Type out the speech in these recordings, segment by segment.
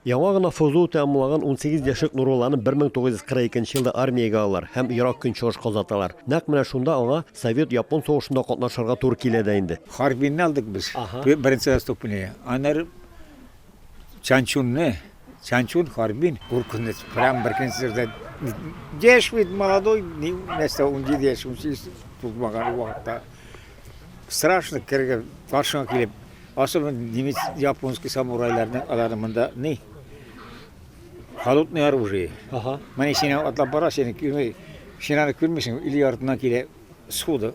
Яңа гына ФЗУ тәмамлаган 18 яшьлек Нурулланы 1942 елда армиягә алалар һәм Ирак көнчыгыш кызаталар. Нәкъ менә шунда аңа Совет-Япон сугышында катнашырга туры килә дә инде. Харбинне алдык без. Беренче ступене. Аннары Чанчун Харбин куркыныз. Прям беркенсердә дешвит молодой, нәрсә 17 яшь, тулмаган вакытта. Страшно кергә каршыга килеп, особенно немец японский самурайларның аларында не? Холодное оружие. Менә сине атлап бара, сине күрмәй, сине күрмәсең, или артына килә суда.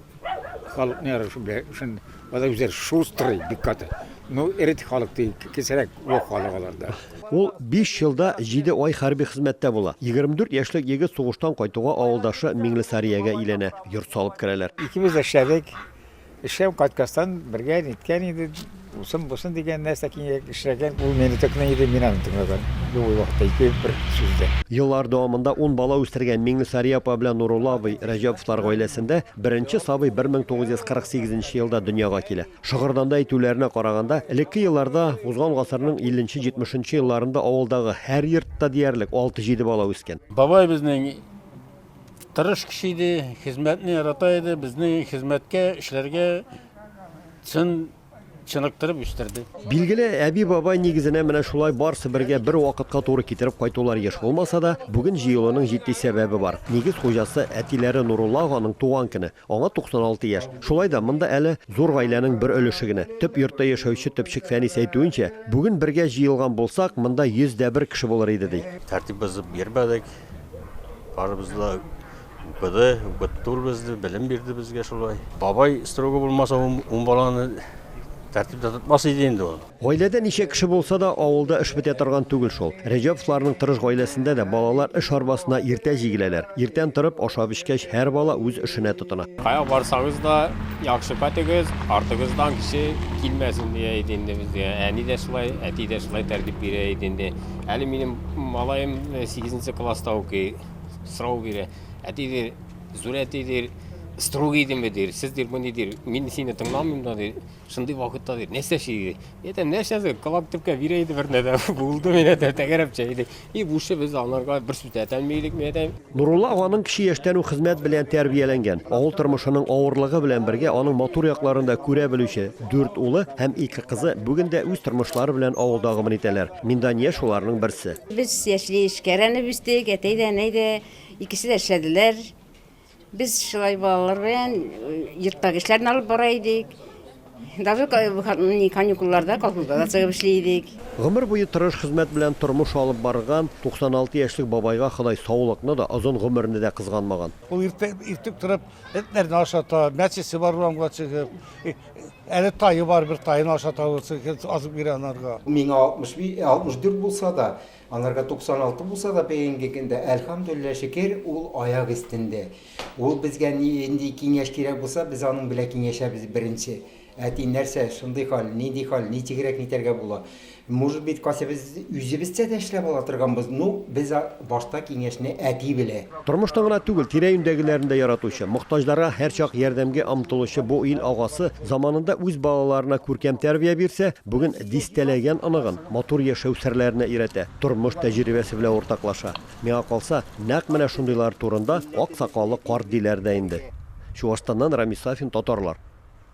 Холодное оружие, шун ада үзләр шустрый биккаты. Ну, эрит халыкты кесерәк вак халыкларда. Ул 5 елда 7 ай хәрби хезмәттә була. 24 яшьлек егет сугыштан кайтуга авылдашы Миңлесариягә әйләнә, йорт салып керәләр. Икебез дә эшләдек. Эшем кайткастан бергә иткән иде. Бусын дигән нәрсә киңәк эшләгән. Ул мине тәкънә иде, мин аны тыңлаган. Бу вакытта ике бер сүздә. Еллар дәвамында 10 бала үстергән Миңлесария апа белән Нурулла абый Рәҗәповлар гаиләсендә беренче сабый 1948 елда дөньяга килә. Шыгырданда әйтүләренә караганда, элекке елларда узган гасырның 50-70 елларында авылдагы һәр йортта диярлек 6-7 бала үскән. Бабай безнең тырыш кеше иде, хезмәтне ярата иде, безнең хезмәткә, эшләргә чыныктырып үстерде. Билгеле, әби бабай нигезенә менә шулай барсы бергә бер вакытка туры китереп кайтулар еш булмаса да, бүген җыелуның җитди сәбәбе бар. Нигез хуҗасы әтиләре Нурулла аганың туган көне. Аңа 96 яшь. Шулай да монда әле зур гаиләнең бер өлеше генә. Төп йортта яшәүче төпчек Фәнис әйтүенчә, бүген бергә җыелган булсак, монда 101 кеше булыр иде ди. Тәртип бозып бирмәдек. Барыбызда укытты безне, белем бирде безгә шулай. Бабай строго булмаса, ун баланы тәртиптә тотмас иде инде ул. Гаиләдә ничә кеше булса да, авылда эш бетә торган түгел шул. Рәҗәповларның тырыш гаиләсендә дә балалар эш арбасына иртә җигеләләр. Иртән торып, ашап эчкәч, һәр бала үз эшенә тотына. Кая барсагыз да яхшы катыгыз, артыгыздан кеше килмәсен дия иде инде безгә. Әни дә шулай, әти дә шулай тәртип бирә иде инде. Әле минем малаем 8 класста укый, сорау бирә. Әти зур әти строгий идеме дир, сез дир моны дир, мин сине тыңламыйм да дир, шундый вакытта дир, нәрсә әйтәм, нәрсә коллективка бирә иде бер нәрсә, булды менә тәгәрәп чәйди. И бушы без аларга бер сүз әйтәлмәйлек, мәдәм. Нурулла аганың кеше яшьтән үк хезмәт белән тәрбияләнгән. Авыл тормышының авырлыгы белән бергә аның матур якларында күрә белүче 4 улы һәм 2 кызы бүген дә үз тормышлары белән авылда гомер итәләр. Миндания шуларның берсе. Без яшьли эшкәрәне бистек, әтәйдә нәйдә, икесе дә эшләделәр. Biz şulay балалар белән йорттагы эшләрне алып бара идек. Даже каникулларда колхозда да чыгып эшлидек. Гомер буе тырыш хезмәт белән тормыш алып барган 96 яшьлек бабайга Ходай саулыкны да, озын гомерне дә кызганмаган. Ул иртүк торып, этләрне ашата, мәчесе бар урамга чыгып, әле тайы бар, бер тайны ашата, азып бирә анарга. Миңа 64 булса да, анарга 96 булса да, бәйгегендә әлхәмдүлилләh шөкер, ул аяк өстендә. Ул безгә нинди киңәш кирәк булса, без аның белән киңәшәбез беренче. Әти нәрсә, шундый хәл, нинди хәл, ни тигрәк нитәргә була. Может быть, касыбыз үзебезчә дә эшләп ала торганбыз. Ну, без башта киңәшне әти белә. Тормышта гына түгел, тирә-юньдәгеләрен дә яратучы, мохтаҗларга һәрчак ярдәмгә омтылучы бу ил агасы заманында үз балаларына күркәм тәрбия бирсә, бүген дистәләгән аныгын матур яшәү серләренә өйрәтә, тормыш тәҗрибәсе белән уртаклаша. Миңа калса, нәкъ менә шундыйлар турында ак сакаллы карт диләр дә инде. Чуашстаннан Рамис Сафин, Татарлар.